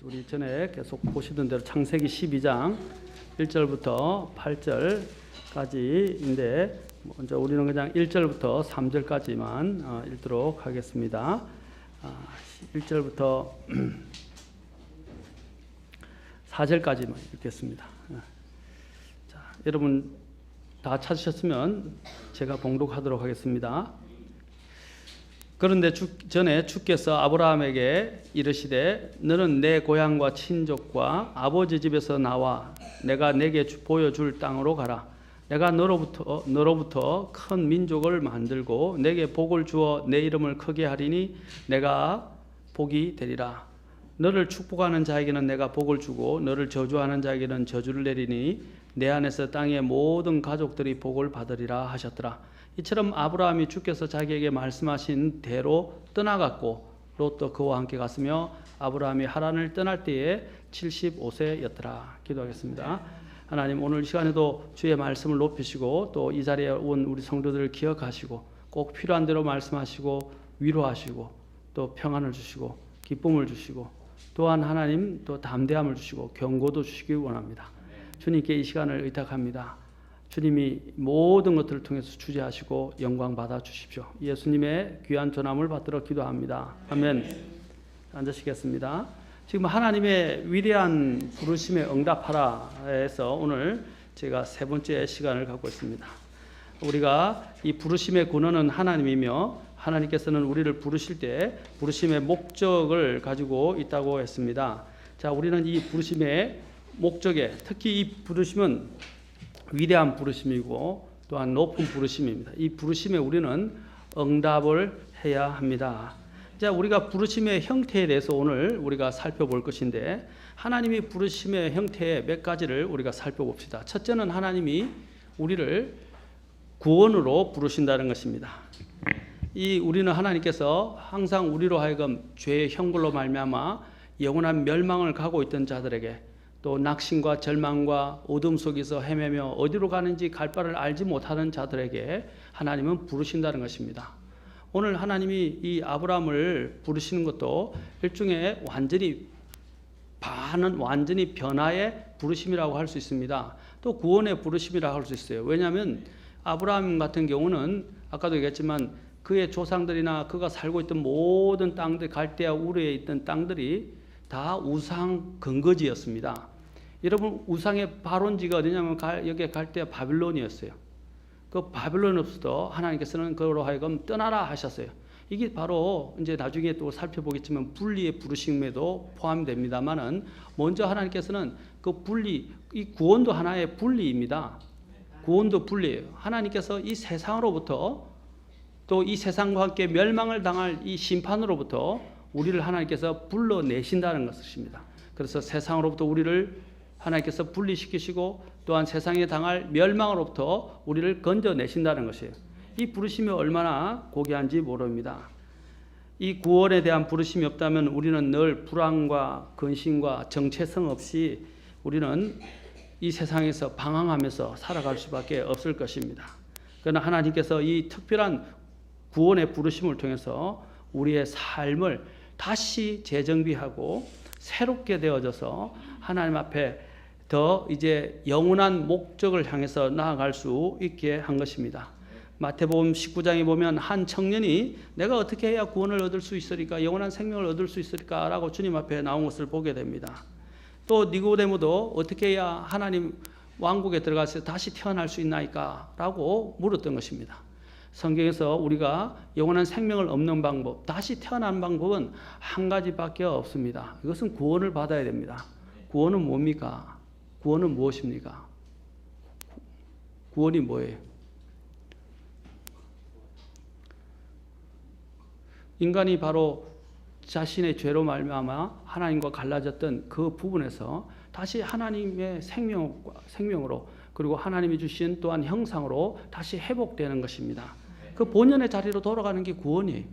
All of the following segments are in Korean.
우리 전에 계속 보시던 대로 창세기 12장 1절부터 8절까지인데 먼저 우리는 그냥 1절부터 3절까지만 읽도록 하겠습니다. 1절부터 4절까지만 읽겠습니다. 자, 여러분 다 찾으셨으면 제가 봉독하도록 하겠습니다. 그런데 전에 주께서 아브라함에게 이르시되 너는 내 고향과 친족과 아버지 집에서 나와 내가 내게 보여줄 땅으로 가라. 내가 너로부터 큰 민족을 만들고 내게 복을 주어 내 이름을 크게 하리니 내가 복이 되리라. 너를 축복하는 자에게는 내가 복을 주고 너를 저주하는 자에게는 저주를 내리니 내 안에서 땅의 모든 가족들이 복을 받으리라 하셨더라. 이처럼 아브라함이 주께서 자기에게 말씀하신 대로 떠나갔고 롯도 그와 함께 갔으며 아브라함이 하란을 떠날 때에 75세였더라. 기도하겠습니다. 하나님, 오늘 시간에도 주의 말씀을 높이시고 또 이 자리에 온 우리 성도들을 기억하시고 꼭 필요한 대로 말씀하시고 위로하시고 또 평안을 주시고 기쁨을 주시고 또한 하나님 또 담대함을 주시고 경고도 주시기 원합니다. 주님께 이 시간을 의탁합니다. 주님이 모든 것들을 통해서 주재하시고 영광 받아 주십시오. 예수님의 귀한 전함을 받들어 기도합니다. 아멘. 앉으시겠습니다. 지금 하나님의 위대한 부르심에 응답하라에서 오늘 제가 세 번째 시간을 갖고 있습니다. 우리가 이 부르심의 근원은 하나님이며 하나님께서는 우리를 부르실 때 부르심의 목적을 가지고 있다고 했습니다. 자, 우리는 이 부르심의 목적에 특히 이 부르심은 위대한 부르심이고 또한 높은 부르심입니다. 이 부르심에 우리는 응답을 해야 합니다. 자, 우리가 부르심의 형태에 대해서 오늘 우리가 살펴볼 것인데 하나님이 부르심의 형태의 몇 가지를 우리가 살펴봅시다. 첫째는 하나님이 우리를 구원으로 부르신다는 것입니다. 우리는 하나님께서 항상 우리로 하여금 죄의 형벌로 말미암아 영원한 멸망을 가고 있던 자들에게 또 낙심과 절망과 어둠 속에서 헤매며 어디로 가는지 갈 바를 알지 못하는 자들에게 하나님은 부르신다는 것입니다. 오늘 하나님이 이 아브라함을 부르시는 것도 일종의 완전히 변화의 부르심이라고 할 수 있습니다. 또 구원의 부르심이라고 할 수 있어요. 왜냐하면 아브라함 같은 경우는 아까도 얘기했지만 그의 조상들이나 그가 살고 있던 모든 땅들, 갈대아 우르에 있던 땅들이 다 우상 근거지였습니다. 여러분, 우상의 발원지가 어디냐면 여기에 갈대아 바빌론이었어요. 그 바빌론으로부터 하나님께서는 그로 하여금 떠나라 하셨어요. 이게 바로 이제 나중에 또 살펴보겠지만 분리의 부르심에도 포함됩니다만은 먼저 하나님께서는 그 분리, 이 구원도 하나의 분리입니다. 구원도 분리예요. 하나님께서 이 세상으로부터 또 이 세상과 함께 멸망을 당할 이 심판으로부터 우리를 하나님께서 불러내신다는 것입니다. 그래서 세상으로부터 우리를 하나님께서 분리시키시고 또한 세상에 당할 멸망으로부터 우리를 건져내신다는 것이에요. 이 부르심이 얼마나 고귀한지 모릅니다. 이 구원에 대한 부르심이 없다면 우리는 늘 불안과 근심과 정체성 없이 우리는 이 세상에서 방황하면서 살아갈 수밖에 없을 것입니다. 그러나 하나님께서 이 특별한 구원의 부르심을 통해서 우리의 삶을 다시 재정비하고 새롭게 되어져서 하나님 앞에 더 이제 영원한 목적을 향해서 나아갈 수 있게 한 것입니다. 마태복음 19장에 보면 한 청년이 내가 어떻게 해야 구원을 얻을 수 있으리까, 영원한 생명을 얻을 수 있으리까 라고 주님 앞에 나온 것을 보게 됩니다. 또 니고데모도 어떻게 해야 하나님 왕국에 들어가서 다시 태어날 수 있나이까 라고 물었던 것입니다. 성경에서 우리가 영원한 생명을 얻는 방법, 다시 태어나는 방법은 한 가지밖에 없습니다. 이것은 구원을 받아야 됩니다. 구원은 뭡니까? 구원은 무엇입니까? 구원이 뭐예요? 인간이 바로 자신의 죄로 말미암아 하나님과 갈라졌던 그 부분에서 다시 하나님의 생명으로 그리고 하나님이 주신 또한 형상으로 다시 회복되는 것입니다. 그 본연의 자리로 돌아가는 게 구원이에요.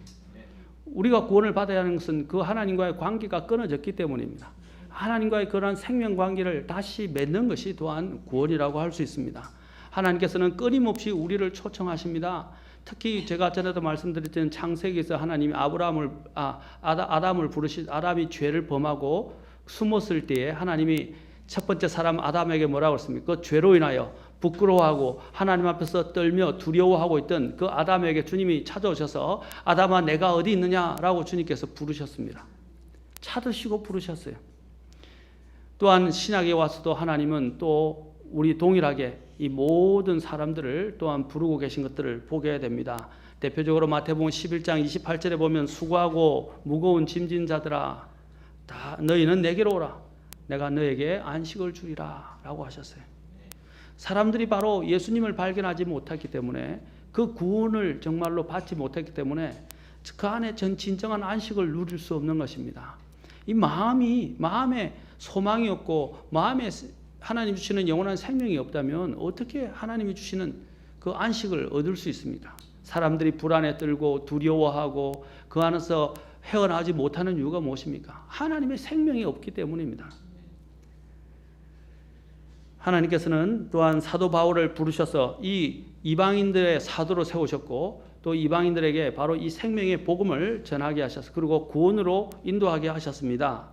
우리가 구원을 받아야 하는 것은 그 하나님과의 관계가 끊어졌기 때문입니다. 하나님과의 그러한 생명 관계를 다시 맺는 것이 또한 구원이라고 할 수 있습니다. 하나님께서는 끊임없이 우리를 초청하십니다. 특히 제가 전에도 말씀드렸던 창세기에서 하나님이 아담을 아담이 죄를 범하고 숨었을 때에 하나님이 첫 번째 사람 아담에게 뭐라고 했습니까? 그 죄로 인하여 부끄러워하고 하나님 앞에서 떨며 두려워하고 있던 그 아담에게 주님이 찾아오셔서 아담아 내가 어디 있느냐라고 주님께서 부르셨습니다. 찾으시고 부르셨어요. 또한 신약에 와서도 하나님은 또 우리 동일하게 이 모든 사람들을 또한 부르고 계신 것들을 보게 됩니다. 대표적으로 마태복음 11장 28절에 보면 수고하고 무거운 짐진 자들아 다 너희는 내게로 오라 내가 너에게 안식을 주리라 라고 하셨어요. 사람들이 바로 예수님을 발견하지 못했기 때문에 그 구원을 정말로 받지 못했기 때문에 그 안에 진정한 안식을 누릴 수 없는 것입니다. 이 마음에 소망이 없고 마음에 하나님 주시는 영원한 생명이 없다면 어떻게 하나님이 주시는 그 안식을 얻을 수 있습니까? 사람들이 불안에 떨고 두려워하고 그 안에서 헤어나지 못하는 이유가 무엇입니까? 하나님의 생명이 없기 때문입니다. 하나님께서는 또한 사도 바울을 부르셔서 이 이방인들의 사도로 세우셨고 또 이방인들에게 바로 이 생명의 복음을 전하게 하셨어요. 그리고 구원으로 인도하게 하셨습니다.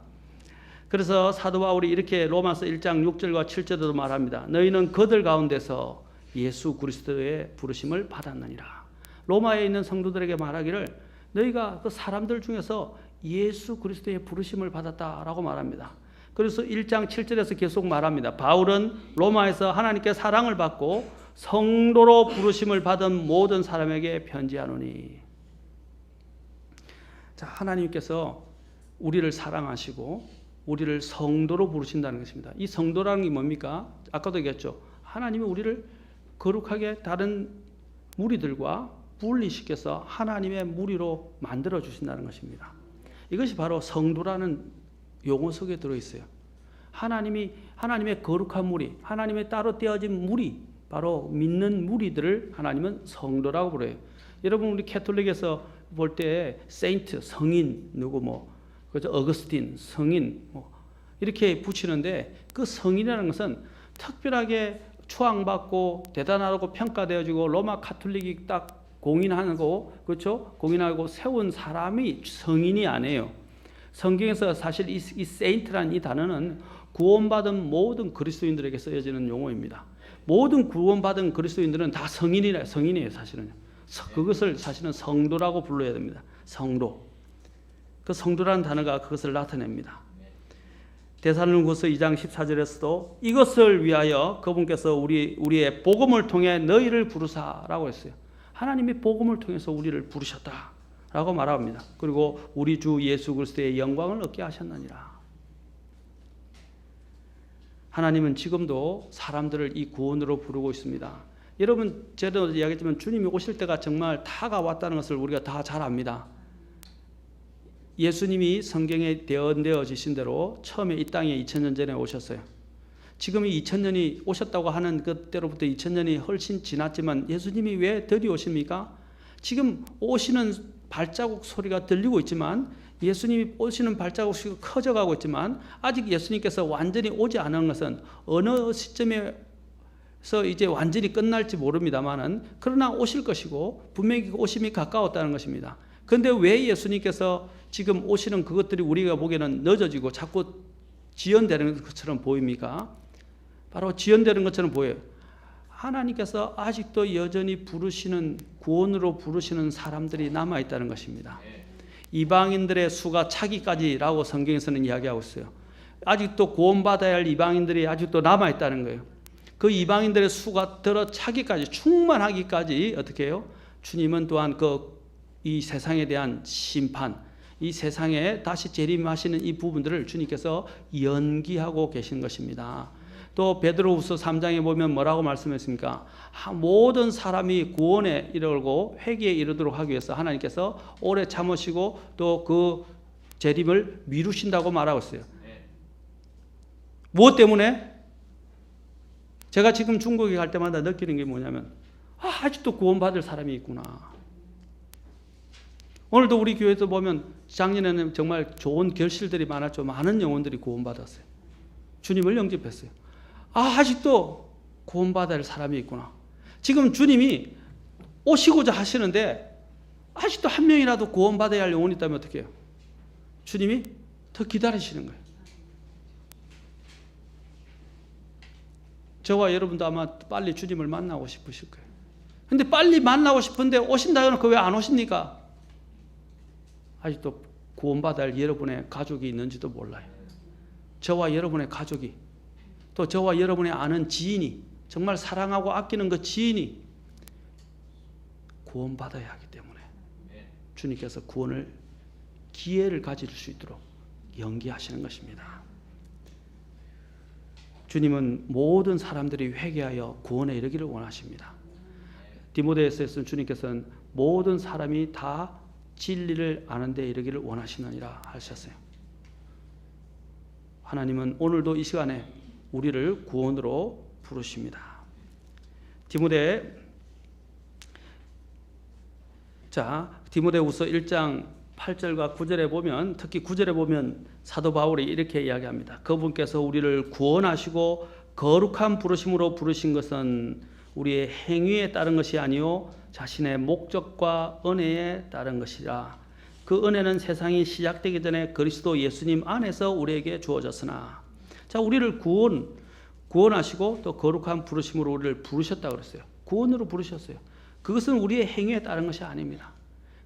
그래서 사도 바울이 이렇게 로마서 1장 6절과 7절에도 말합니다. 너희는 그들 가운데서 예수 그리스도의 부르심을 받았느니라. 로마에 있는 성도들에게 말하기를 너희가 그 사람들 중에서 예수 그리스도의 부르심을 받았다라고 말합니다. 그래서 1장 7절에서 계속 말합니다. 바울은 로마에서 하나님께 사랑을 받고 성도로 부르심을 받은 모든 사람에게 편지하노니. 자, 하나님께서 우리를 사랑하시고 우리를 성도로 부르신다는 것입니다. 이 성도라는 게 뭡니까? 아까도 얘기했죠. 하나님이 우리를 거룩하게 다른 무리들과 분리시켜서 하나님의 무리로 만들어 주신다는 것입니다. 이것이 바로 성도라는 용어 속에 들어있어요. 하나님의 거룩한 무리, 하나님의 따로 떼어진 무리, 바로 믿는 무리들을 하나님은 성도라고 부르요. 여러분 우리 캐톨릭에서 볼 때 세인트, 성인, 그죠? 어거스틴, 성인, 이렇게 붙이는데 그 성인이라는 것은 특별하게 추앙받고 대단하다고 평가되어지고 로마 카톨릭이 딱 공인하고, 그렇죠? 공인하고 세운 사람이 성인이 아니에요. 성경에서 사실 이 세인트라는 이 단어는 구원받은 모든 그리스도인들에게 쓰여지는 용어입니다. 모든 구원받은 그리스도인들은 다 성인이에요, 사실은. 그것을 사실은 성도라고 불러야 됩니다. 성도. 그 성도라는 단어가 그것을 나타냅니다. 데살로니가서 2장 14절에서도 이것을 위하여 그분께서 우리의 복음을 통해 너희를 부르사라고 했어요. 하나님이 복음을 통해서 우리를 부르셨다라고 말합니다. 그리고 우리 주 예수 그리스도의 영광을 얻게 하셨느니라. 하나님은 지금도 사람들을 이 구원으로 부르고 있습니다. 여러분, 제가 이야기했지만 주님이 오실 때가 정말 다가왔다는 것을 우리가 다 잘 압니다. 예수님이 성경에 예언되어지신 대로 처음에 이 땅에 2000년 전에 오셨어요. 지금이 2000년이 오셨다고 하는 그때로부터 2000년이 훨씬 지났지만 예수님이 왜 드디어 오십니까? 지금 오시는 발자국 소리가 들리고 있지만 예수님이 오시는 발자국 소리가 커져가고 있지만 아직 예수님께서 완전히 오지 않은 것은 어느 시점에서 이제 완전히 끝날지 모릅니다만은 그러나 오실 것이고 분명히 오심이 가까웠다는 것입니다. 그런데 왜 예수님께서 지금 오시는 그것들이 우리가 보기에는 늦어지고 자꾸 지연되는 것처럼 보입니까? 바로 지연되는 것처럼 보여요. 하나님께서 아직도 여전히 구원으로 부르시는 사람들이 남아있다는 것입니다. 이방인들의 수가 차기까지라고 성경에서는 이야기하고 있어요. 아직도 구원받아야 할 이방인들이 아직도 남아있다는 거예요. 그 이방인들의 수가 들어 차기까지, 충만하기까지 어떻게 해요? 주님은 또한 이 세상에 대한 심판, 이 세상에 다시 재림하시는 이 부분들을 주님께서 연기하고 계신 것입니다. 또 베드로후서 3장에 보면 뭐라고 말씀했습니까? 모든 사람이 구원에 이르고 회개에 이르도록 하기 위해서 하나님께서 오래 참으시고 또 그 재림을 미루신다고 말하고 있어요. 무엇 때문에? 제가 지금 중국에 갈 때마다 느끼는 게 뭐냐면 아직도 구원받을 사람이 있구나. 오늘도 우리 교회에서 보면 작년에는 정말 좋은 결실들이 많았죠. 많은 영혼들이 구원받았어요. 주님을 영접했어요. 아직도 구원받을 사람이 있구나. 지금 주님이 오시고자 하시는데 아직도 한 명이라도 구원받아야 할 영혼이 있다면 어떻게 해요? 주님이 더 기다리시는 거예요. 저와 여러분도 아마 빨리 주님을 만나고 싶으실 거예요. 근데 빨리 만나고 싶은데 오신다 해놓고 왜 안 오십니까? 아직도 구원받을 여러분의 가족이 있는지도 몰라요. 저와 여러분의 가족이, 또 저와 여러분의 아는 지인이, 정말 사랑하고 아끼는 그 지인이 구원받아야 하기 때문에 주님께서 구원을, 기회를 가질 수 있도록 연기하시는 것입니다. 주님은 모든 사람들이 회개하여 구원에 이르기를 원하십니다. 디모데후서에서는 주님께서는 모든 사람이 다 진리를 아는 데 이르기를 원하시느니라 하셨어요. 하나님은 오늘도 이 시간에 우리를 구원으로 부르십니다. 디모데후서 1장 8절과 9절에 보면, 특히 9절에 보면 사도 바울이 이렇게 이야기합니다. 그분께서 우리를 구원하시고 거룩한 부르심으로 부르신 것은 우리의 행위에 따른 것이 아니요 자신의 목적과 은혜에 따른 것이라. 그 은혜는 세상이 시작되기 전에 그리스도 예수님 안에서 우리에게 주어졌으나. 자, 우리를 구원하시고 또 거룩한 부르심으로 우리를 부르셨다고 그랬어요. 구원으로 부르셨어요. 그것은 우리의 행위에 따른 것이 아닙니다.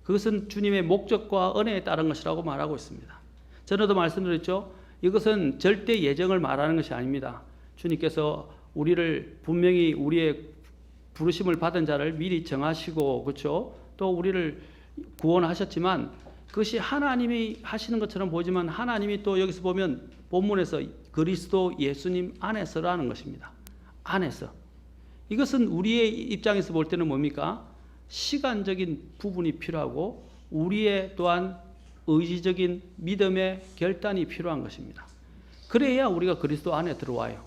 그것은 주님의 목적과 은혜에 따른 것이라고 말하고 있습니다. 전에도 말씀드렸죠. 이것은 절대 예정을 말하는 것이 아닙니다. 주님께서 우리를 분명히 우리의 부르심을 받은 자를 미리 정하시고, 그렇죠? 또 우리를 구원하셨지만 그것이 하나님이 하시는 것처럼 보이지만 하나님이 또 여기서 보면 본문에서 그리스도 예수님 안에서라는 것입니다. 안에서. 이것은 우리의 입장에서 볼 때는 뭡니까? 시간적인 부분이 필요하고 우리의 또한 의지적인 믿음의 결단이 필요한 것입니다. 그래야 우리가 그리스도 안에 들어와요.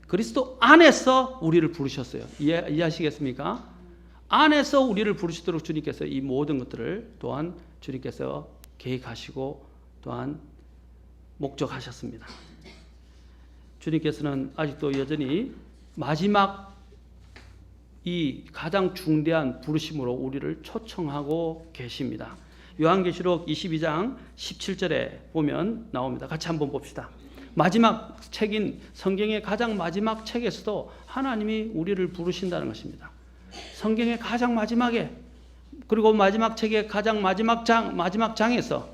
그리스도 안에서 우리를 부르셨어요. 이해하시겠습니까? 안에서 우리를 부르시도록 주님께서 이 모든 것들을 또한 주님께서 계획하시고 또한 목적하셨습니다. 주님께서는 아직도 여전히 마지막 이 가장 중대한 부르심으로 우리를 초청하고 계십니다. 요한계시록 22장 17절에 보면 나옵니다. 같이 한번 봅시다. 마지막 책인 성경의 가장 마지막 책에서도 하나님이 우리를 부르신다는 것입니다. 성경의 가장 마지막에, 그리고 마지막 책의 가장 마지막 장에서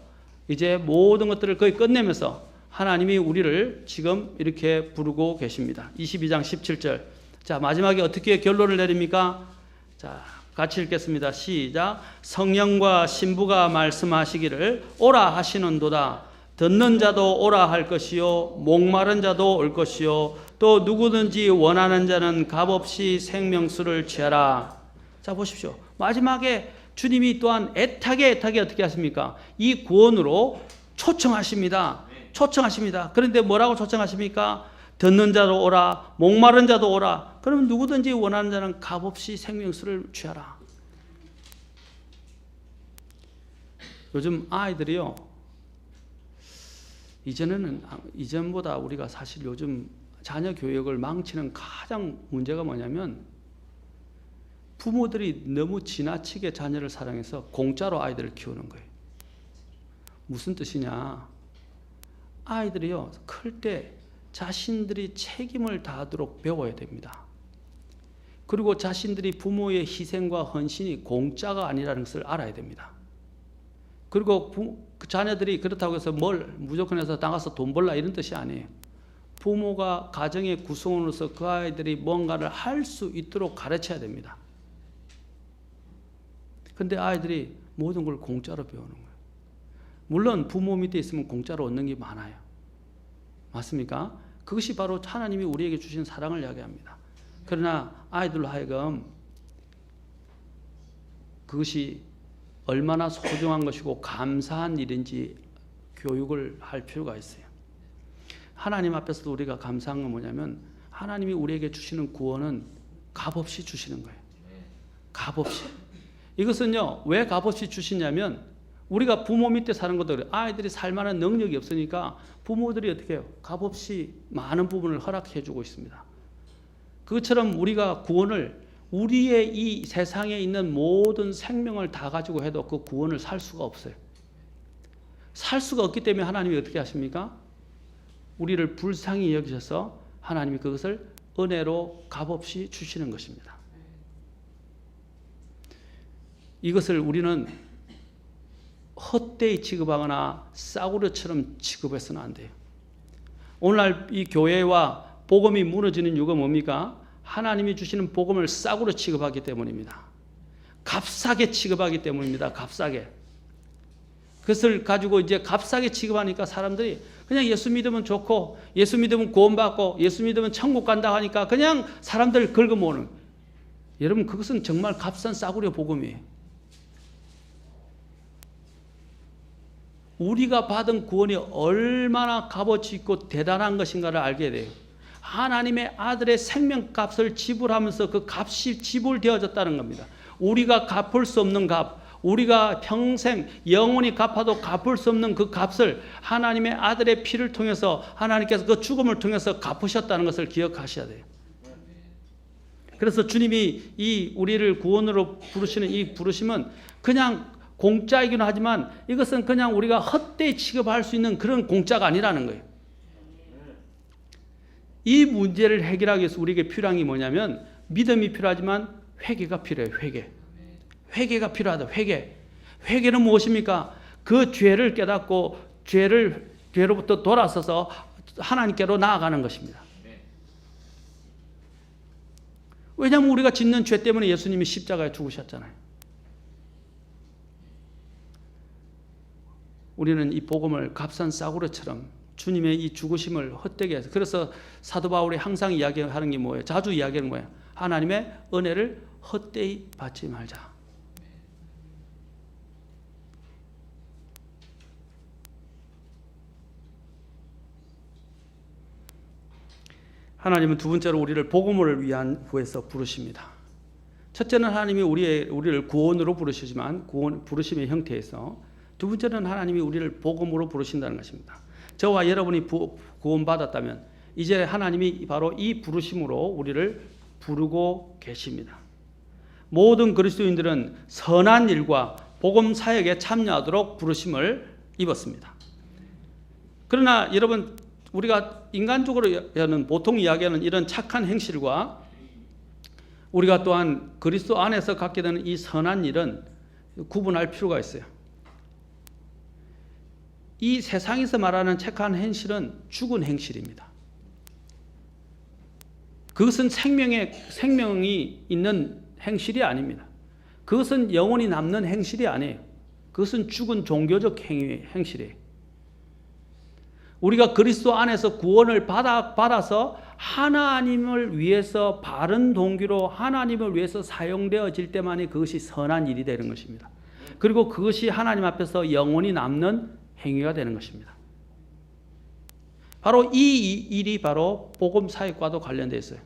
이제 모든 것들을 거의 끝내면서 하나님이 우리를 지금 이렇게 부르고 계십니다. 22장 17절. 자, 마지막에 어떻게 결론을 내립니까? 자, 같이 읽겠습니다. 시작. 성령과 신부가 말씀하시기를 오라 하시는도다. 듣는 자도 오라 할 것이요 목마른 자도 올 것이요 또 누구든지 원하는 자는 값없이 생명수를 취하라. 자, 보십시오. 마지막에 주님이 또한 애타게 어떻게 하십니까? 이 구원으로 초청하십니다. 초청하십니다. 그런데 뭐라고 초청하십니까? 듣는 자도 오라, 목마른 자도 오라. 그러면 누구든지 원하는 자는 값없이 생명수를 취하라. 요즘 아이들이요, 이전보다 우리가 사실 요즘 자녀 교육을 망치는 가장 문제가 뭐냐면 부모들이 너무 지나치게 자녀를 사랑해서 공짜로 아이들을 키우는 거예요. 무슨 뜻이냐? 아이들이요, 클 때 자신들이 책임을 다하도록 배워야 됩니다. 그리고 자신들이 부모의 희생과 헌신이 공짜가 아니라는 것을 알아야 됩니다. 그리고 그 자녀들이 그렇다고 해서 뭘 무조건 해서 나가서 돈 벌라 이런 뜻이 아니에요. 부모가 가정의 구성원으로서 그 아이들이 뭔가를 할 수 있도록 가르쳐야 됩니다. 근데 아이들이 모든 걸 공짜로 배우는 거예요. 물론 부모 밑에 있으면 공짜로 얻는 게 많아요. 맞습니까? 그것이 바로 하나님이 우리에게 주신 사랑을 이야기합니다. 그러나 아이들로 하여금 그것이 얼마나 소중한 것이고 감사한 일인지 교육을 할 필요가 있어요. 하나님 앞에서도 우리가 감사한 건 뭐냐면 하나님이 우리에게 주시는 구원은 값없이 주시는 거예요. 값없이. 이것은요, 왜 값없이 주시냐면 우리가 부모 밑에 사는 것도 그래요. 아이들이 살만한 능력이 없으니까 부모들이 어떻게 해요? 값없이 많은 부분을 허락해 주고 있습니다. 그것처럼 우리가 구원을 우리의 이 세상에 있는 모든 생명을 다 가지고 해도 그 구원을 살 수가 없어요. 살 수가 없기 때문에 하나님이 어떻게 하십니까? 우리를 불쌍히 여기셔서 하나님이 그것을 은혜로 값없이 주시는 것입니다. 이것을 우리는 헛되이 취급하거나 싸구려처럼 취급해서는 안 돼요. 오늘날 이 교회와 복음이 무너지는 이유가 뭡니까? 하나님이 주시는 복음을 싸구려 취급하기 때문입니다. 값싸게 취급하기 때문입니다. 값싸게. 그것을 가지고 이제 값싸게 취급하니까 사람들이 그냥 예수 믿으면 좋고 예수 믿으면 구원받고 예수 믿으면 천국 간다 하니까 그냥 사람들 긁어모으는. 여러분 그것은 정말 값싼 싸구려 복음이에요. 우리가 받은 구원이 얼마나 값어치 있고 대단한 것인가를 알게 돼요. 하나님의 아들의 생명값을 지불하면서 그 값이 지불되어졌다는 겁니다. 우리가 갚을 수 없는 값, 우리가 평생 영원히 갚아도 갚을 수 없는 그 값을 하나님의 아들의 피를 통해서 하나님께서 그 죽음을 통해서 갚으셨다는 것을 기억하셔야 돼요. 그래서 주님이 이 우리를 구원으로 부르시는 이 부르심은 그냥 공짜이긴 하지만 이것은 그냥 우리가 헛되이 취급할 수 있는 그런 공짜가 아니라는 거예요. 이 문제를 해결하기 위해서 우리에게 필요한 게 뭐냐면 믿음이 필요하지만 회개가 필요해요. 회개가 필요하다. 회개는 무엇입니까? 그 죄를 깨닫고 죄로부터 돌아서서 하나님께로 나아가는 것입니다. 왜냐하면 우리가 짓는 죄 때문에 예수님이 십자가에 죽으셨잖아요. 우리는 이 복음을 값싼 싸구려처럼 주님의 이 죽으심을 헛되게 해서, 그래서 사도 바울이 항상 이야기하는 게 뭐예요? 자주 이야기하는 거예요. 하나님의 은혜를 헛되이 받지 말자. 하나님은 두 번째로 우리를 복음을 위한 구에서 부르십니다. 첫째는 하나님이 우리를 구원으로 부르시지만 부르심의 형태에서, 두 번째는 하나님이 우리를 복음으로 부르신다는 것입니다. 저와 여러분이 구원받았다면 이제 하나님이 바로 이 부르심으로 우리를 부르고 계십니다. 모든 그리스도인들은 선한 일과 복음 사역에 참여하도록 부르심을 입었습니다. 그러나 여러분, 우리가 인간적으로 보통 이야기하는 이런 착한 행실과 우리가 또한 그리스도 안에서 갖게 되는 이 선한 일은 구분할 필요가 있어요. 이 세상에서 말하는 착한 행실은 죽은 행실입니다. 그것은 생명이 있는 행실이 아닙니다. 그것은 영원히 남는 행실이 아니에요. 그것은 죽은 종교적 행실이에요. 우리가 그리스도 안에서 구원을 받아서 하나님을 위해서 바른 동기로 하나님을 위해서 사용되어질 때만이 그것이 선한 일이 되는 것입니다. 그리고 그것이 하나님 앞에서 영원히 남는 행위가 되는 것입니다. 바로 이 일이 바로 복음 사역과도 관련되어 있어요.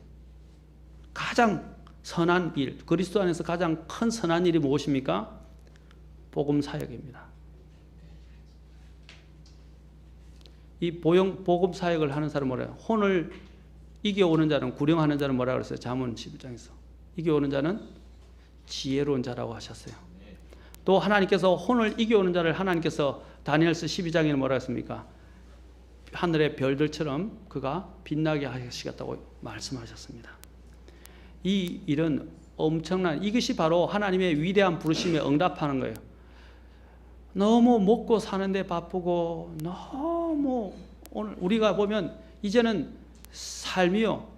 가장 선한 일, 그리스도 안에서 가장 큰 선한 일이 무엇입니까? 복음 사역입니다. 이 복음 사역을 하는 사람은 뭐래요? 혼을 이겨오는 자는, 구령하는 자는 뭐라고 그랬어요? 잠언 11장에서. 이겨오는 자는 지혜로운 자라고 하셨어요. 또 하나님께서 혼을 이겨오는 자를 하나님께서 다니엘서 12장에는 뭐라고 했습니까? 하늘의 별들처럼 그가 빛나게 하시겠다고 말씀하셨습니다. 이 일은 엄청난, 이것이 바로 하나님의 위대한 부르심에 응답하는 거예요. 너무 먹고 사는데 바쁘고, 너무 오늘 우리가 보면 이제는 삶이요,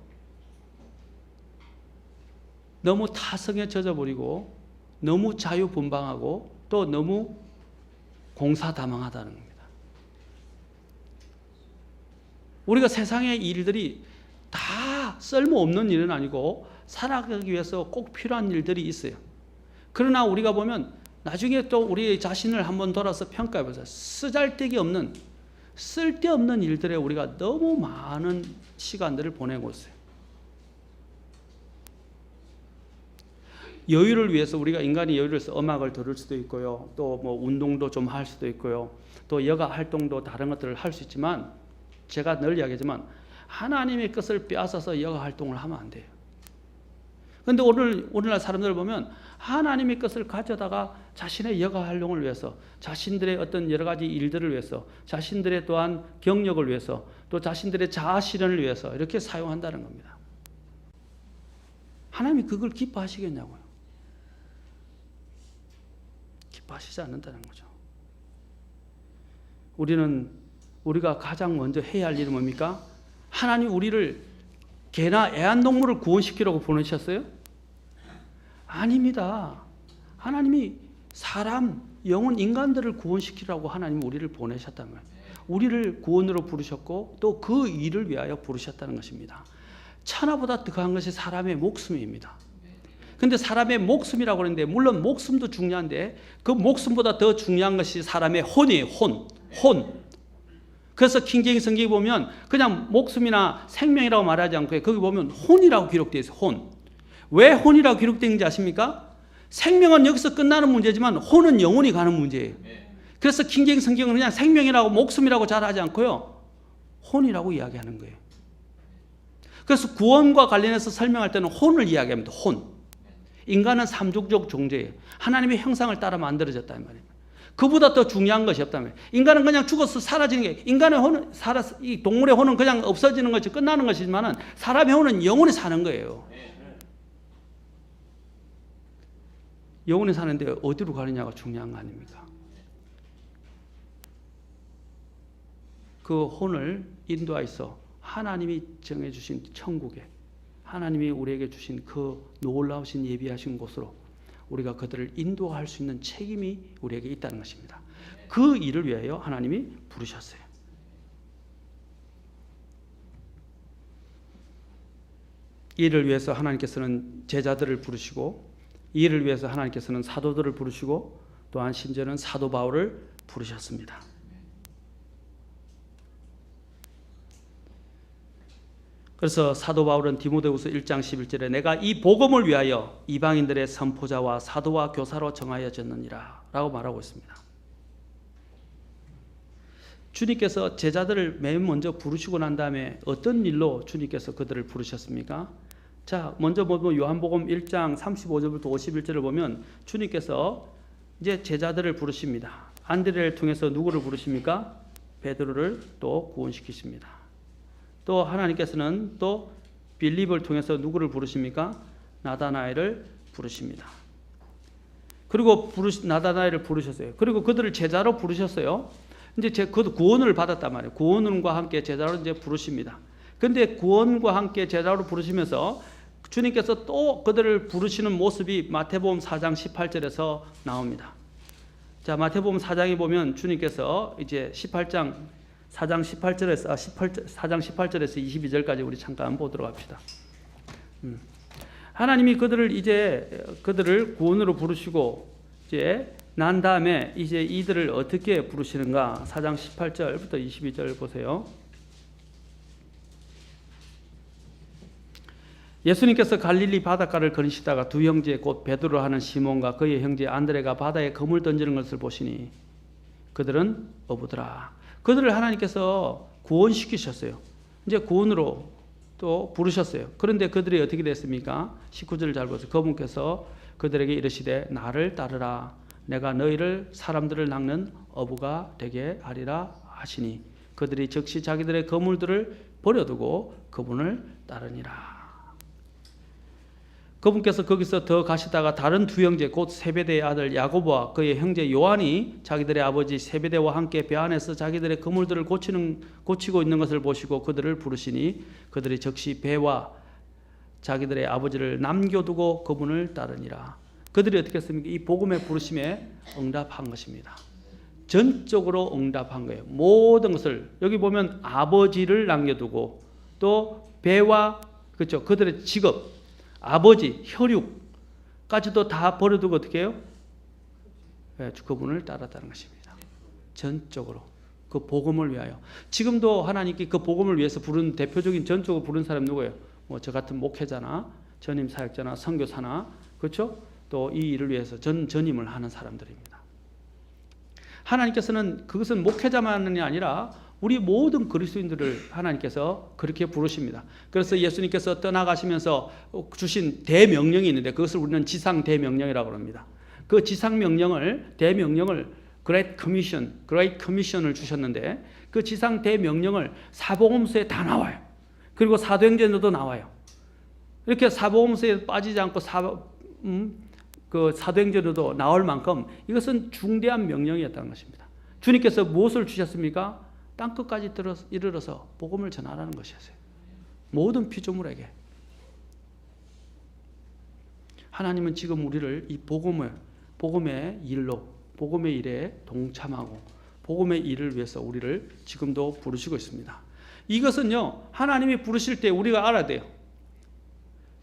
너무 타성에 젖어버리고 너무 자유분방하고 또 너무 공사다망하다는 겁니다. 우리가 세상의 일들이 다 쓸모없는 일은 아니고 살아가기 위해서 꼭 필요한 일들이 있어요. 그러나 우리가 보면 나중에 또 우리 자신을 한번 돌아서 평가해 보세요. 쓰잘데기 없는, 쓸데없는 일들에 우리가 너무 많은 시간들을 보내고 있어요. 여유를 위해서 우리가 인간이 여유를 위해서 음악을 들을 수도 있고요. 또 뭐 운동도 좀 할 수도 있고요. 또 여가 활동도 다른 것들을 할 수 있지만 제가 늘 이야기하지만 하나님의 것을 빼앗아서 여가 활동을 하면 안 돼요. 그런데 오늘날 사람들을 보면 하나님의 것을 가져다가 자신의 여가 활동을 위해서, 자신들의 어떤 여러 가지 일들을 위해서, 자신들의 또한 경력을 위해서, 또 자신들의 자아 실현을 위해서 이렇게 사용한다는 겁니다. 하나님이 그걸 기뻐하시겠냐고요. 기뻐하시지 않는다는 거죠. 우리가 가장 먼저 해야 할 일은 뭡니까? 하나님 우리를 개나 애완동물을 구원시키려고 보내셨어요? 아닙니다. 하나님이 사람, 영혼, 인간들을 구원시키라고 하나님 우리를 보내셨다는 거예요. 우리를 구원으로 부르셨고 또 그 일을 위하여 부르셨다는 것입니다. 천하보다 더 강한 것이 사람의 목숨입니다. 근데 사람의 목숨이라고 하는데 물론 목숨도 중요한데 그 목숨보다 더 중요한 것이 사람의 혼이에요. 혼. 그래서 킹제임스 성경에 보면 그냥 목숨이나 생명이라고 말하지 않고 거기 보면 혼이라고 기록되어 있어요. 혼. 왜 혼이라고 기록되는지 아십니까? 생명은 여기서 끝나는 문제지만 혼은 영원히 가는 문제예요. 그래서 킹제임스 성경은 그냥 생명이라고 목숨이라고 잘 하지 않고요. 혼이라고 이야기하는 거예요. 그래서 구원과 관련해서 설명할 때는 혼을 이야기합니다. 혼. 인간은 삼중적 존재예요. 하나님의 형상을 따라 만들어졌다는 말이에요. 그보다 더 중요한 것이 없다는 거예요. 인간은 그냥 죽어서 사라지는 게, 인간의 혼은 이 동물의 혼은 그냥 없어지는 것이 끝나는 것이지만은 사람의 혼은 영원히 사는 거예요. 영원히 사는데 어디로 가느냐가 중요한 거 아닙니까? 그 혼을 인도하여서 하나님이 정해주신 천국에, 하나님이 우리에게 주신 그 놀라우신 예비하신 곳으로 우리가 그들을 인도할 수 있는 책임이 우리에게 있다는 것입니다. 그 일을 위하여 하나님이 부르셨어요. 이를 위해서 하나님께서는 제자들을 부르시고, 이를 위해서 하나님께서는 사도들을 부르시고, 또한 심지어는 사도 바울을 부르셨습니다. 그래서 사도 바울은 디모데후서 1장 11절에 내가 이 복음을 위하여 이방인들의 선포자와 사도와 교사로 정하여졌느니라 라고 말하고 있습니다. 주님께서 제자들을 맨 먼저 부르시고 난 다음에 어떤 일로 주님께서 그들을 부르셨습니까? 자, 먼저 보면 요한복음 1장 35절부터 51절을 보면 주님께서 이제 제자들을 부르십니다. 안드레를 통해서 누구를 부르십니까? 베드로를 또 구원시키십니다. 또 하나님께서는 또 빌립을 통해서 누구를 부르십니까? 나다나엘을 부르십니다. 그리고 나다나엘을 부르셨어요. 그리고 그들을 제자로 부르셨어요. 이제 그 구원을 받았단 말이에요. 구원과 함께 제자로 이제 부르십니다. 그런데 구원과 함께 제자로 부르시면서 주님께서 또 그들을 부르시는 모습이 마태복음 4장 18절에서 나옵니다. 자, 마태복음 4장에 보면 주님께서 이제 4장 18절에서 22절까지 우리 잠깐 보도록 합시다. 하나님이 그들을 구원으로 부르시고 이제 난 다음에 이제 이들을 어떻게 부르시는가? 4장 18절부터 22절 보세요. 예수님께서 갈릴리 바닷가를 걸으시다가 두 형제 곧 베드로 하는 시몬과 그의 형제 안드레가 바다에 그물 던지는 것을 보시니 그들은 어부더라. 그들을 하나님께서 구원시키셨어요. 이제 구원으로 또 부르셨어요. 그런데 그들이 어떻게 됐습니까? 19절을 잘 보세요. 그분께서 그들에게 이르시되 나를 따르라. 내가 너희를 사람들을 낚는 어부가 되게 하리라 하시니 그들이 즉시 자기들의 그물들을 버려두고 그분을 따르니라. 그분께서 거기서 더 가시다가 다른 두 형제 곧 세베대의 아들 야고보와 그의 형제 요한이 자기들의 아버지 세베대와 함께 배 안에서 자기들의 그물들을 고치고 있는 것을 보시고 그들을 부르시니 그들이 즉시 배와 자기들의 아버지를 남겨두고 그분을 따르니라. 그들이 어떻게 했습니까? 이 복음의 부르심에 응답한 것입니다. 전적으로 응답한 거예요. 모든 것을 여기 보면 아버지를 남겨두고 또 배와 그렇죠. 그들의 직업 아버지, 혈육까지도 다 버려두고 어떻게 해요? 그분을 따랐다는 것입니다. 전적으로. 그 복음을 위하여. 지금도 하나님께 그 복음을 위해서 부른 대표적인 전적으로 부른 사람 누구예요? 뭐 저 같은 목회자나 전임 사역자나 선교사나 그렇죠? 또 이 일을 위해서 전임을 하는 사람들입니다. 하나님께서는 그것은 목회자만이 아니라 우리 모든 그리스도인들을 하나님께서 그렇게 부르십니다. 그래서 예수님께서 떠나가시면서 주신 대명령이 있는데 그것을 우리는 지상 대명령이라고 합니다. 그 지상 대명령을 Great Commission을 주셨는데 그 지상 대명령을 사복음서에 다 나와요. 그리고 사도행전에도 나와요. 이렇게 사복음서에 빠지지 않고 그 사도행전에도 나올 만큼 이것은 중대한 명령이었다는 것입니다. 주님께서 무엇을 주셨습니까? 땅끝까지 이르러서 복음을 전하라는 것이었어요. 모든 피조물에게. 하나님은 지금 우리를 이 복음의 일에 동참하고 복음의 일을 위해서 우리를 지금도 부르시고 있습니다. 이것은요, 하나님이 부르실 때 우리가 알아야 돼요.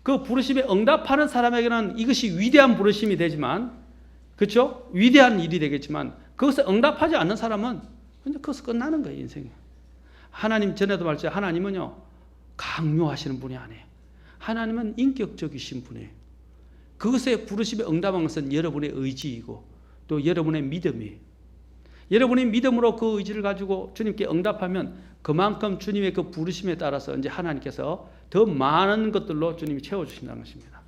그 부르심에 응답하는 사람에게는 이것이 위대한 부르심이 되지만, 그렇죠? 위대한 일이 되겠지만, 그것에 응답하지 않는 사람은 그것은 끝나는 거예요, 인생이. 하나님, 전에도 말했죠. 하나님은요, 강요하시는 분이 아니에요. 하나님은 인격적이신 분이에요. 그것에 부르심에 응답한 것은 여러분의 의지이고, 또 여러분의 믿음이에요. 여러분이 믿음으로 그 의지를 가지고 주님께 응답하면 그만큼 주님의 그 부르심에 따라서 이제 하나님께서 더 많은 것들로 주님이 채워주신다는 것입니다.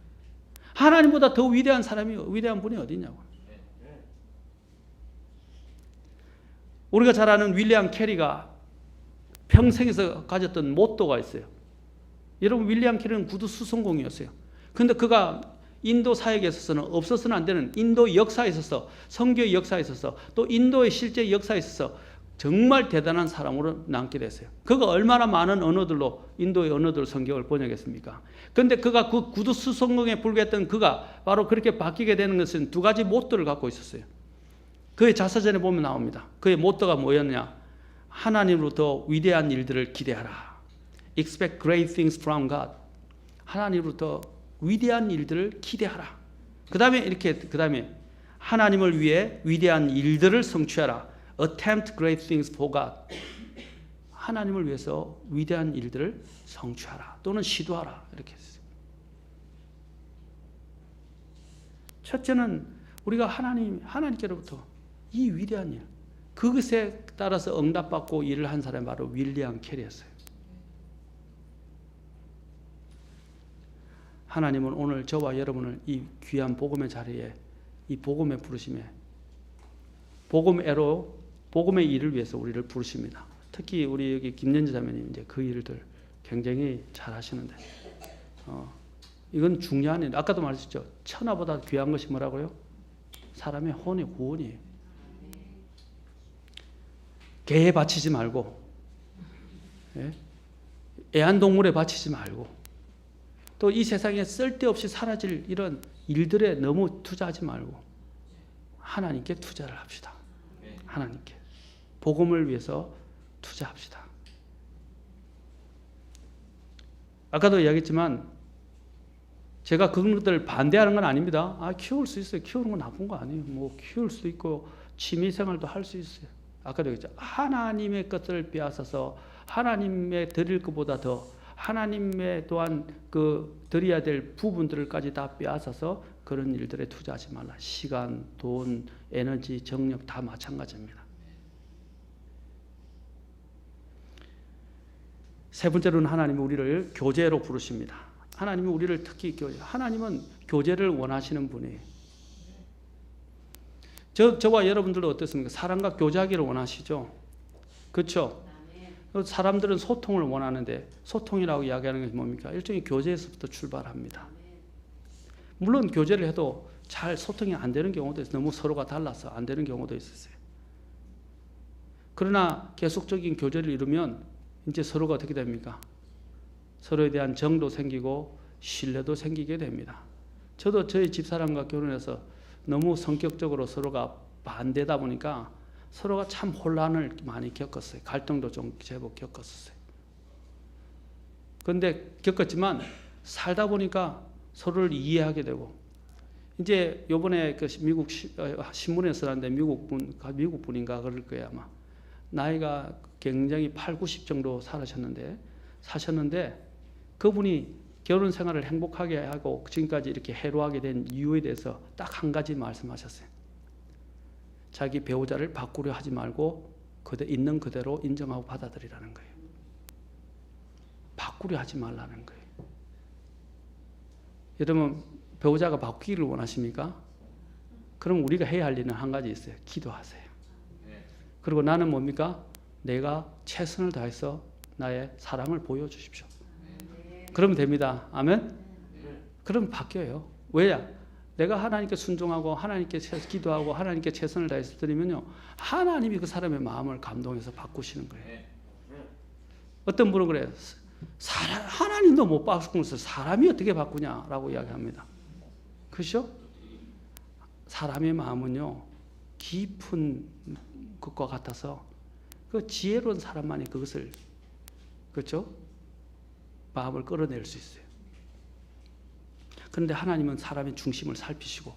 하나님보다 더 위대한 분이 어디 있냐고. 우리가 잘 아는 윌리엄 캐리가 평생에서 가졌던 모토가 있어요. 여러분, 윌리엄 캐리는 구두 수송공이었어요. 그런데 그가 인도 사역에 있어서는 없어서는 안 되는 인도 역사에 있어서, 선교의 역사에 있어서, 또 인도의 실제 역사에 있어서 정말 대단한 사람으로 남게 됐어요. 그가 얼마나 많은 언어들로 인도의 언어들 성경을 번역했습니까? 그런데 그가 그 구두 수송공에 불과했던 그가 바로 그렇게 바뀌게 되는 것은 두 가지 모토를 갖고 있었어요. 그의 자서전에 보면 나옵니다. 그의 모토가 뭐였냐? 하나님으로부터 위대한 일들을 기대하라. Expect great things from God. 하나님으로부터 위대한 일들을 기대하라. 그 다음에 하나님을 위해 위대한 일들을 성취하라. Attempt great things for God. 하나님을 위해서 위대한 일들을 성취하라. 또는 시도하라. 이렇게 했어요. 첫째는 우리가 하나님께로부터 이 위대한 일, 그것에 따라서 응답받고 일을 한 사람이 바로 윌리엄 캐리였어요. 하나님은 오늘 저와 여러분을 이 귀한 복음의 자리에, 이 복음의 부르심에, 복음의 일을 위해서 우리를 부르십니다. 특히 우리 여기 김연지 자매님 이제 그 일들 굉장히 잘 하시는데, 이건 중요한 일. 아까도 말했죠. 천하보다 귀한 것이 뭐라고요? 사람의 혼의 구원이에요. 개에 바치지 말고, 애완동물에 바치지 말고, 또 이 세상에 쓸데없이 사라질 이런 일들에 너무 투자하지 말고 하나님께 투자를 합시다. 하나님께. 복음을 위해서 투자합시다. 아까도 이야기했지만 제가 그런 것들을 반대하는 건 아닙니다. 키울 수 있어요. 키우는 건 나쁜 거 아니에요. 뭐 키울 수 있고 취미생활도 할 수 있어요. 아까도 얘기했죠. 하나님의 것을 빼앗아서 하나님의 드릴 것보다 더 하나님의 또한 그 드려야 될 부분들까지 다 빼앗아서 그런 일들에 투자하지 말라. 시간, 돈, 에너지, 정력 다 마찬가지입니다. 세 번째로는 하나님은 우리를 교제로 부르십니다. 하나님은 우리를 특히 하나님은 교제를 원하시는 분이에요. 저와 여러분들도 어떻습니까? 사람과 교제하기를 원하시죠? 그렇죠? 사람들은 소통을 원하는데 소통이라고 이야기하는 것이 뭡니까? 일종의 교제에서부터 출발합니다. 물론 교제를 해도 잘 소통이 안 되는 경우도 있어요. 너무 서로가 달라서 안 되는 경우도 있었어요. 그러나 계속적인 교제를 이루면 이제 서로가 어떻게 됩니까? 서로에 대한 정도 생기고 신뢰도 생기게 됩니다. 저도 저희 집사람과 결혼해서 너무 성격적으로 서로가 반대다 보니까 서로가 참 혼란을 많이 겪었어요. 갈등도 좀 제법 겪었어요. 그런데 겪었지만 살다 보니까 서로를 이해하게 되고, 이제 요번에 그 미국 신문에서 썼는데 미국 분인가 그럴 거예요 아마. 나이가 굉장히 8, 90 정도 사셨는데 그분이 결혼 생활을 행복하게 하고 지금까지 이렇게 해로하게 된 이유에 대해서 딱 한 가지 말씀하셨어요. 자기 배우자를 바꾸려 하지 말고 있는 그대로 인정하고 받아들이라는 거예요. 바꾸려 하지 말라는 거예요. 여러분 배우자가 바뀌기를 원하십니까? 그럼 우리가 해야 할 일은 한 가지 있어요. 기도하세요. 그리고 나는 뭡니까? 내가 최선을 다해서 나의 사랑을 보여주십시오. 그러면 됩니다. 아멘? 그러면 바뀌어요. 왜냐? 내가 하나님께 순종하고 하나님께 기도하고 하나님께 최선을 다해서 드리면요, 하나님이 그 사람의 마음을 감동해서 바꾸시는 거예요. 어떤 분은 그래요. 하나님도 못 바꾸면서 사람이 어떻게 바꾸냐라고 이야기합니다. 그렇죠? 사람의 마음은요, 깊은 것과 같아서 그 지혜로운 사람만이 그것을, 그렇죠? 마음을 끌어낼 수 있어요. 그런데 하나님은 사람의 중심을 살피시고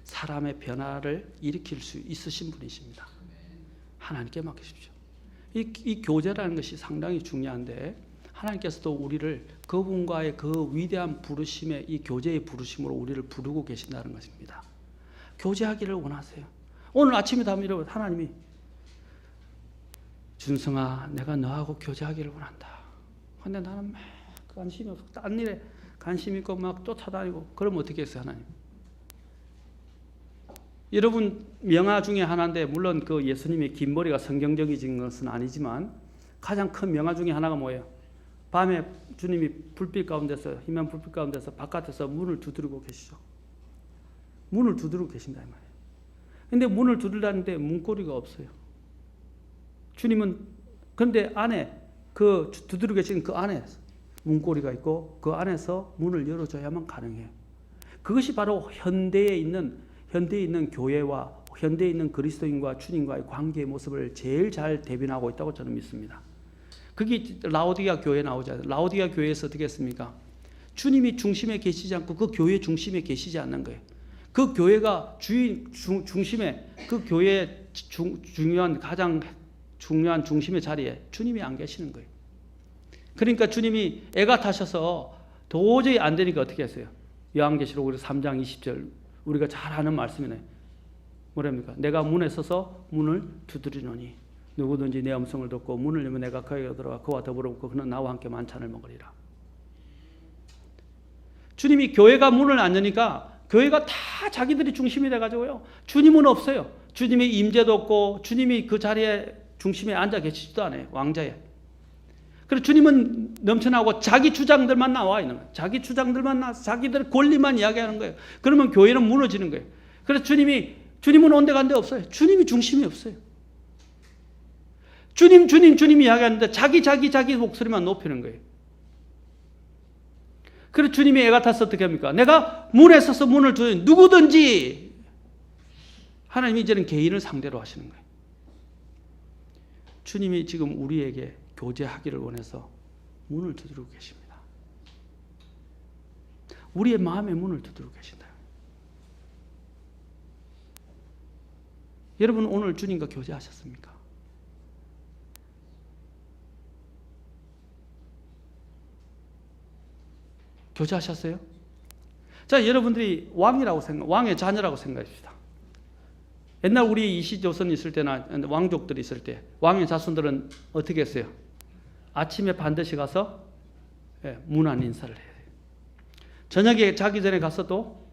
사람의 변화를 일으킬 수 있으신 분이십니다. 하나님께 맡기십시오. 이 교제라는 것이 상당히 중요한데 하나님께서도 우리를 그분과의 그 위대한 부르심의 이 교제의 부르심으로 우리를 부르고 계신다는 것입니다. 교제하기를 원하세요. 오늘 아침에도 한번 하나님이 준성아 내가 너하고 교제하기를 원한다. 근데 나는 막 관심이 없고 딴 일에 관심 있고 막 쫓아다니고 그러면 어떻게 했어요 하나님? 여러분 명화 중에 하나인데 물론 그 예수님의 긴 머리가 성경적인 것은 아니지만 가장 큰 명화 중에 하나가 뭐예요? 밤에 주님이 불빛 가운데서 희미한 불빛 가운데서 바깥에서 문을 두드리고 계시죠. 문을 두드리고 계신다 이 말이에요. 근데 문을 두드리는데 문고리가 없어요. 주님은 그런데 안에 그 두드리고 계신 그 안에 문고리가 있고 그 안에서 문을 열어줘야만 가능해요. 그것이 바로 현대에 있는 교회와 현대에 있는 그리스도인과 주님과의 관계의 모습을 제일 잘 대변하고 있다고 저는 믿습니다. 그게 라오디게아 교회에 나오잖아요. 라오디게아 교회에서 어떻게 했습니까? 주님이 중심에 계시지 않고 그 교회 중심에 계시지 않는 거예요. 그 교회가 중심에 그 교회의 가장 중요한 중심의 자리에 주님이 안 계시는 거예요. 그러니까 주님이 애가 타셔서 도저히 안 되니까 어떻게 했어요? 요한계시록 3장 20절 우리가 잘 아는 말씀이네. 뭐랍니까? 내가 문에 서서 문을 두드리노니 누구든지 내 음성을 듣고 문을 열면 내가 그에게 들어가 그와 더불어 먹고 그는 나와 함께 만찬을 먹으리라. 주님이 교회가 문을 안 여니까 교회가 다 자기들이 중심이 돼가지고요. 주님은 없어요. 주님의 임재도 없고 주님이 그 자리에 중심에 앉아 계시지도 않아요. 왕자에. 그래서 주님은 넘쳐나고 자기 주장들만 나와 있는 거예요. 자기 주장들만 나와서 자기들 권리만 이야기하는 거예요. 그러면 교회는 무너지는 거예요. 그래서 주님은 온데간데 없어요. 주님이 중심이 없어요. 주님 이야기하는데 자기 목소리만 높이는 거예요. 그래서 주님이 애가 타서 어떻게 합니까? 내가 문에 서서 문을 두드리는 누구든지 하나님이 이제는 개인을 상대로 하시는 거예요. 주님이 지금 우리에게 교제하기를 원해서 문을 두드리고 계십니다. 우리의 마음의 문을 두드리고 계신다. 여러분 오늘 주님과 교제하셨습니까? 교제하셨어요? 자, 여러분들이 왕의 자녀라고 생각합시다. 옛날 우리 이시조선 있을 때나 왕족들이 있을 때 왕의 자손들은 어떻게 했어요? 아침에 반드시 가서 문안 인사를 해야 돼요. 저녁에 자기 전에 가서도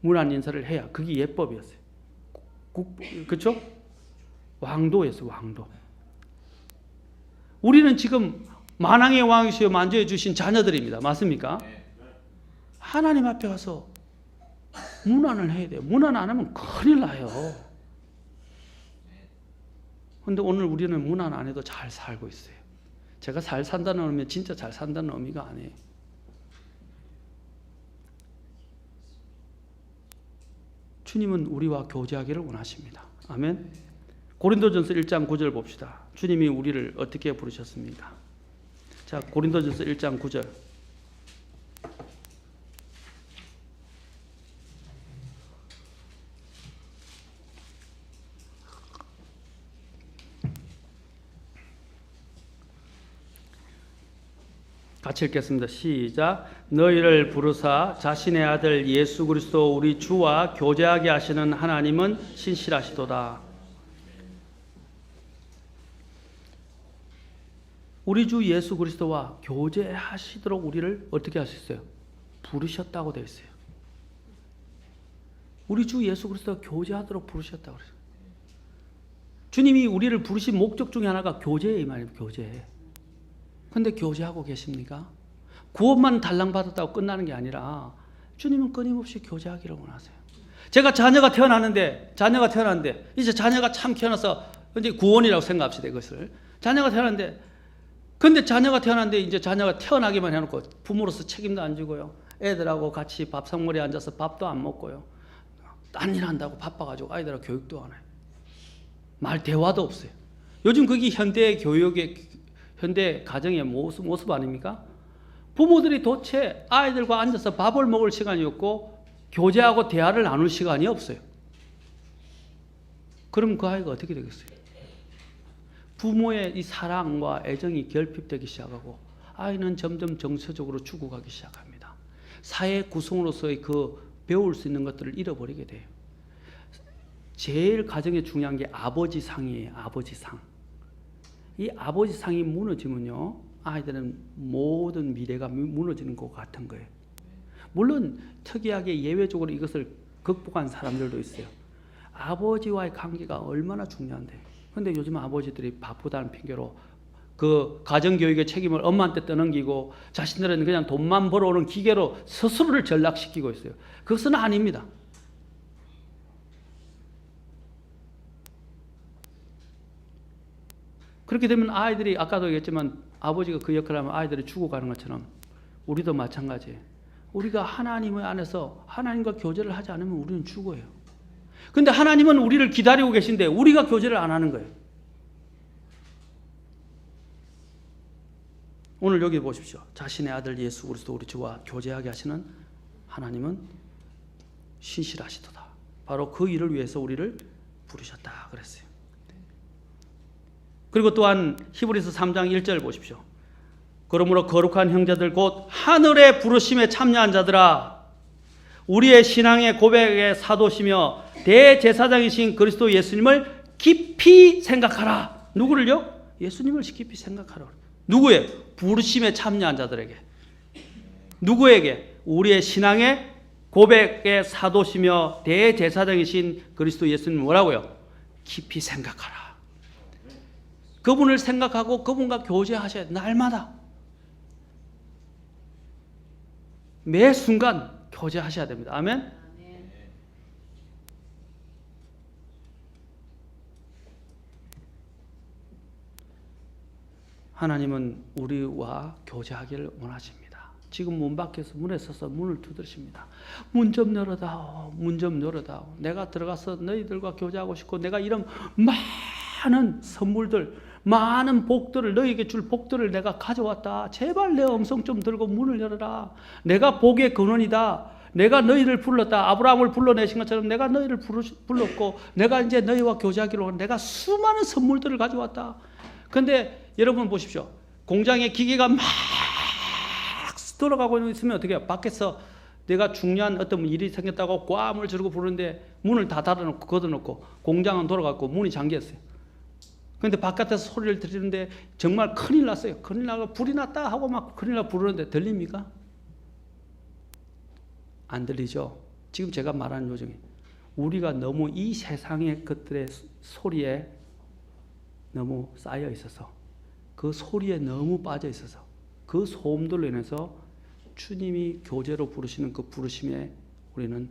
문안 인사를 해야 그게 예법이었어요. 그렇죠? 왕도였어요. 왕도. 우리는 지금 만왕의 왕이시여 만주해 주신 자녀들입니다. 맞습니까? 하나님 앞에 가서 문안을 해야 돼요. 문안 안 하면 큰일 나요. 그런데 오늘 우리는 문안 안 해도 잘 살고 있어요. 제가 잘 산다는 의미는 진짜 잘 산다는 의미가 아니에요. 주님은 우리와 교제하기를 원하십니다. 아멘. 고린도전서 1장 9절 봅시다. 주님이 우리를 어떻게 부르셨습니까? 자, 고린도전서 1장 9절. 같이 읽겠습니다. 시작. 너희를 부르사 자신의 아들 예수 그리스도 우리 주와 교제하게 하시는 하나님은 신실하시도다. 우리 주 예수 그리스도와 교제하시도록 우리를 어떻게 하셨어요? 부르셨다고 되어 있어요. 우리 주 예수 그리스도와 교제하도록 부르셨다고 그랬어요. 주님이 우리를 부르신 목적 중에 하나가 교제예요, 이 말입니다. 교제. 근데 교제하고 계십니까? 구원만 달랑받았다고 끝나는 게 아니라 주님은 끊임없이 교제하기를 원하세요. 제가 자녀가 태어났는데 이제 자녀가 참 태어나서 이제 구원이라고 생각합시다. 이것을 자녀가 태어났는데, 근데 자녀가 태어났는데 이제 자녀가 태어나기만 해놓고 부모로서 책임도 안 지고요, 애들하고 같이 밥상머리에 앉아서 밥도 안 먹고요, 딴 일 한다고 바빠가지고 아이들하고 교육도 안 해요. 말 대화도 없어요. 요즘 그게 현대 교육의, 현대 가정의 모습 아닙니까? 부모들이 도대체 아이들과 앉아서 밥을 먹을 시간이 없고 교제하고 대화를 나눌 시간이 없어요. 그럼 그 아이가 어떻게 되겠어요? 부모의 이 사랑과 애정이 결핍되기 시작하고 아이는 점점 정서적으로 죽어가기 시작합니다. 사회 구성으로서의 그 배울 수 있는 것들을 잃어버리게 돼요. 제일 가정에 중요한 게 아버지상이에요. 아버지상. 이 아버지상이 무너지면요, 아이들은 모든 미래가 무너지는 것 같은 거예요. 물론 특이하게 예외적으로 이것을 극복한 사람들도 있어요. 아버지와의 관계가 얼마나 중요한데. 근데 요즘 아버지들이 바쁘다는 핑계로 그 가정교육의 책임을 엄마한테 떠넘기고 자신들은 그냥 돈만 벌어오는 기계로 스스로를 전락시키고 있어요. 그것은 아닙니다. 그렇게 되면 아이들이, 아까도 얘기했지만 아버지가 그 역할을 하면 아이들이 죽어가는 것처럼 우리도 마찬가지예요. 우리가 하나님의 안에서 하나님과 교제를 하지 않으면 우리는 죽어요. 근데 하나님은 우리를 기다리고 계신데 우리가 교제를 안 하는 거예요. 오늘 여기 보십시오. 자신의 아들 예수 그리스도 우리 주와 교제하게 하시는 하나님은 신실하시도다. 바로 그 일을 위해서 우리를 부르셨다 그랬어요. 그리고 또한 히브리서 3장 1절 보십시오. 그러므로 거룩한 형제들 곧 하늘의 부르심에 참여한 자들아, 우리의 신앙의 고백의 사도시며 대제사장이신 그리스도 예수님을 깊이 생각하라. 누구를요? 예수님을 깊이 생각하라. 누구의? 부르심에 참여한 자들에게. 누구에게? 우리의 신앙의 고백의 사도시며 대제사장이신 그리스도 예수님 뭐라고요? 깊이 생각하라. 그분을 생각하고 그분과 교제하셔야 돼요. 날마다. 매 순간 교제하셔야 됩니다. 아멘? 하나님은 우리와 교제하기를 원하십니다. 지금 문 밖에서 문에 서서 문을 두드리십니다. 문 좀 열어다오. 문 좀 열어다오. 내가 들어가서 너희들과 교제하고 싶고 내가 이런 많은 선물들, 많은 복들을, 너희에게 줄 복들을 내가 가져왔다. 제발 내 음성 좀 들고 문을 열어라. 내가 복의 근원이다. 내가 너희를 불렀다. 아브라함을 불러내신 것처럼 내가 너희를 불렀고 내가 이제 너희와 교제하기로 내가 수많은 선물들을 가져왔다. 그런데 여러분 보십시오. 공장에 기계가 막 돌아가고 있으면 어떻게 해요? 밖에서 내가 중요한 어떤 일이 생겼다고 꽈음을 지르고 부르는데 문을 다 닫아놓고 걷어놓고 공장은 돌아갔고 문이 잠겼어요. 그런데 바깥에서 소리를 들리는데 정말 큰일 났어요. 큰일 나고 불이 났다 하고 막 큰일 나고 부르는데 들립니까? 안 들리죠? 지금 제가 말하는 요정이 우리가 너무 이 세상의 것들의 소리에 너무 쌓여 있어서 그 소리에 너무 빠져 있어서 그 소음들로 인해서 주님이 교제로 부르시는 그 부르심에 우리는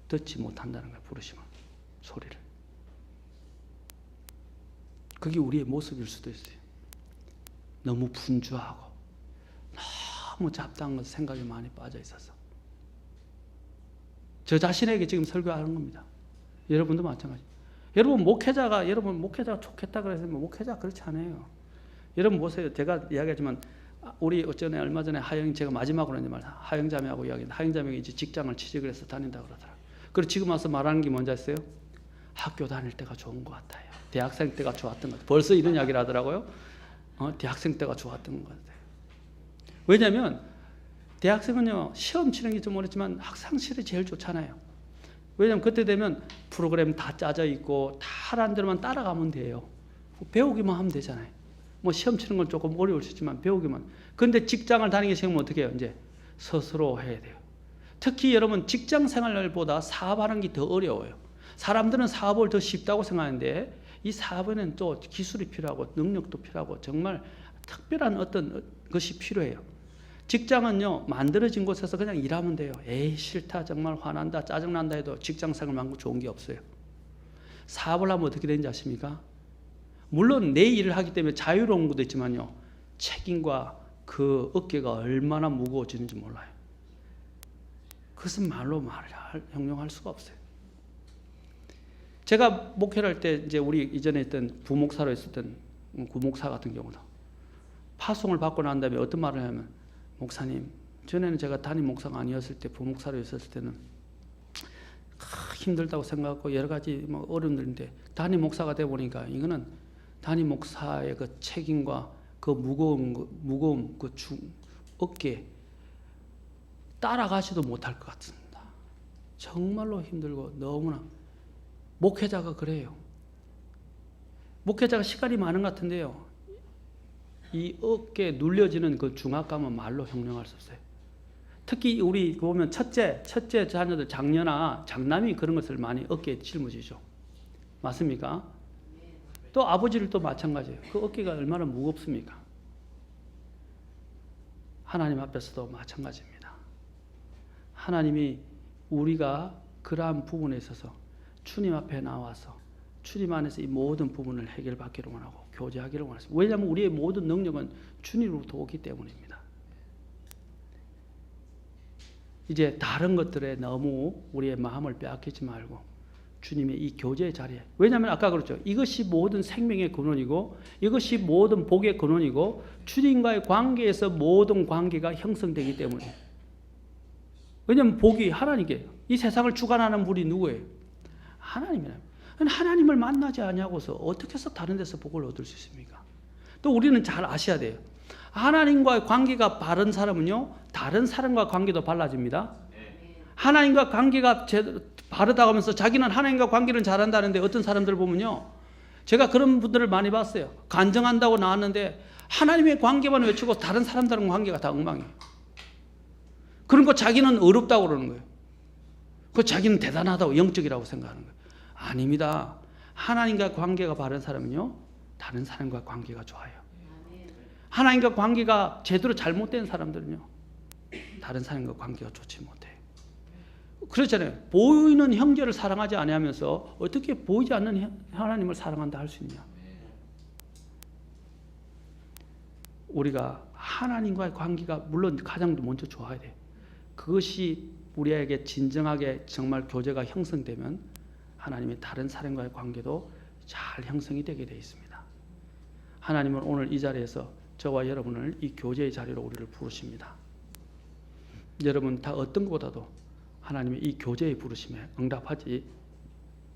듣지 못한다는 거예요. 부르심을, 소리를. 그게 우리의 모습일 수도 있어요. 너무 분주하고 너무 잡다한 것 생각이 많이 빠져 있어서 저 자신에게 지금 설교하는 겁니다. 여러분도 마찬가지. 여러분 목회자가 좋겠다 그래서 목회자 그렇지 않아요. 여러분 보세요. 제가 이야기하지만 우리 어쩌네 얼마 전에 제가 마지막으로 하는 말 하영자매하고 이야기했는데 하영자매가 이제 직장을 취직을 해서 다닌다 그러더라고요. 그리고 지금 와서 말하는 게 뭔지 아세요? 학교 다닐 때가 좋은 것 같아요. 대학생 때가 좋았던 것 같아요. 벌써 이런 이야기를 하더라고요. 대학생 때가 좋았던 것 같아요. 왜냐하면 대학생은요 시험 치는 게 좀 어렵지만 학창시절이 제일 좋잖아요. 왜냐하면 그때 되면 프로그램 다 짜져 있고 다 하라는 대로만 따라가면 돼요. 배우기만 하면 되잖아요. 뭐 시험 치는 건 조금 어려울 수 있지만 배우기만. 그런데 직장을 다니게 생기면 어떻게 해요? 이제 스스로 해야 돼요. 특히 여러분 직장 생활보다 사업하는 게 더 어려워요. 사람들은 사업을 더 쉽다고 생각하는데 이 사업에는 또 기술이 필요하고 능력도 필요하고 정말 특별한 어떤 것이 필요해요. 직장은요 만들어진 곳에서 그냥 일하면 돼요. 에이 싫다 정말 화난다 짜증난다 해도 직장생활만큼 좋은 게 없어요. 사업을 하면 어떻게 되는지 아십니까? 물론 내 일을 하기 때문에 자유로운 것도 있지만요 책임과 그 어깨가 얼마나 무거워지는지 몰라요. 그것은 말로 형용할 수가 없어요. 제가 목회를 할 때 이제 우리 이전에 있던 부목사로 있었던 구목사 같은 경우도 파송을 받고 난 다음에 어떤 말을 하냐면 목사님 전에는 제가 담임 목사가 아니었을 때 부목사로 있었을 때는 힘들다고 생각하고 여러 가지 뭐 어려움들인데 담임 목사가 되어 보니까 이거는 담임 목사의 그 책임과 그 무거움 그 어깨 따라가지도 못할 것 같습니다. 정말로 힘들고 너무나 목회자가 그래요. 목회자가 시간이 많은 것 같은데요. 이 어깨에 눌려지는 그 중압감은 말로 형용할 수 없어요. 특히 우리 보면 첫째 자녀들 장녀나 장남이 그런 것을 많이 어깨에 짊어지죠. 맞습니까? 또 아버지를 또 마찬가지예요. 그 어깨가 얼마나 무겁습니까? 하나님 앞에서도 마찬가지입니다. 하나님이 우리가 그러한 부분에 있어서 주님 앞에 나와서 주님 안에서 이 모든 부분을 해결받기를 원하고 교제하기를 원하십니다. 왜냐하면 우리의 모든 능력은 주님으로부터 오기 때문입니다. 이제 다른 것들에 너무 우리의 마음을 빼앗기지 말고 주님의 이 교제의 자리에, 왜냐하면 아까 그랬죠. 이것이 모든 생명의 근원이고 이것이 모든 복의 근원이고 주님과의 관계에서 모든 관계가 형성되기 때문에. 왜냐하면 복이 하나님께, 이 세상을 주관하는 분이 누구예요? 하나님이에요. 하나님을 만나지 않냐고서 어떻게 해서 다른 데서 복을 얻을 수 있습니까? 또 우리는 잘 아셔야 돼요. 하나님과의 관계가 바른 사람은요 다른 사람과 관계도 달라집니다. 하나님과 관계가 바르다고 하면서 자기는 하나님과 관계를 잘한다는데 어떤 사람들 보면요, 제가 그런 분들을 많이 봤어요. 간증한다고 나왔는데 하나님의 관계만 외치고 다른 사람들은 관계가 다 엉망이에요. 그런 거 자기는 어렵다고 그러는 거예요. 그 자기는 대단하다고 영적이라고 생각하는 거예요. 아닙니다. 하나님과 관계가 바른 사람은요 다른 사람과 관계가 좋아요. 하나님과 관계가 제대로 잘못된 사람들은요 다른 사람과 관계가 좋지 못해요. 그렇잖아요. 보이는 형제를 사랑하지 아니하면서 어떻게 보이지 않는 하나님을 사랑한다 할 수 있냐. 우리가 하나님과의 관계가 물론 가장 먼저 좋아야 돼요. 그것이 우리에게 진정하게 정말 교제가 형성되면 하나님의 다른 사람과의 관계도 잘 형성이 되게 되어 있습니다. 하나님은 오늘 이 자리에서 저와 여러분을 이 교제의 자리로 우리를 부르십니다. 여러분 다 어떤 것보다도 하나님의 이 교제의 부르심에 응답하지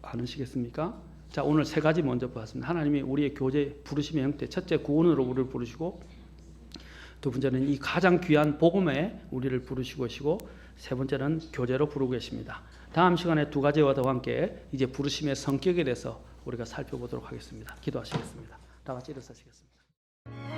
않으시겠습니까? 자, 오늘 세 가지 먼저 보았습니다. 하나님이 우리의 교제 부르심의 형태, 첫째 구원으로 우리를 부르시고, 두 번째는 이 가장 귀한 복음에 우리를 부르시고 계시고, 세 번째는 교제로 부르고 계십니다. 다음 시간에 두 가지와 더 함께 이제 부르심의 성격에 대해서 우리가 살펴보도록 하겠습니다. 기도하시겠습니다. 다 같이 일어서시겠습니다.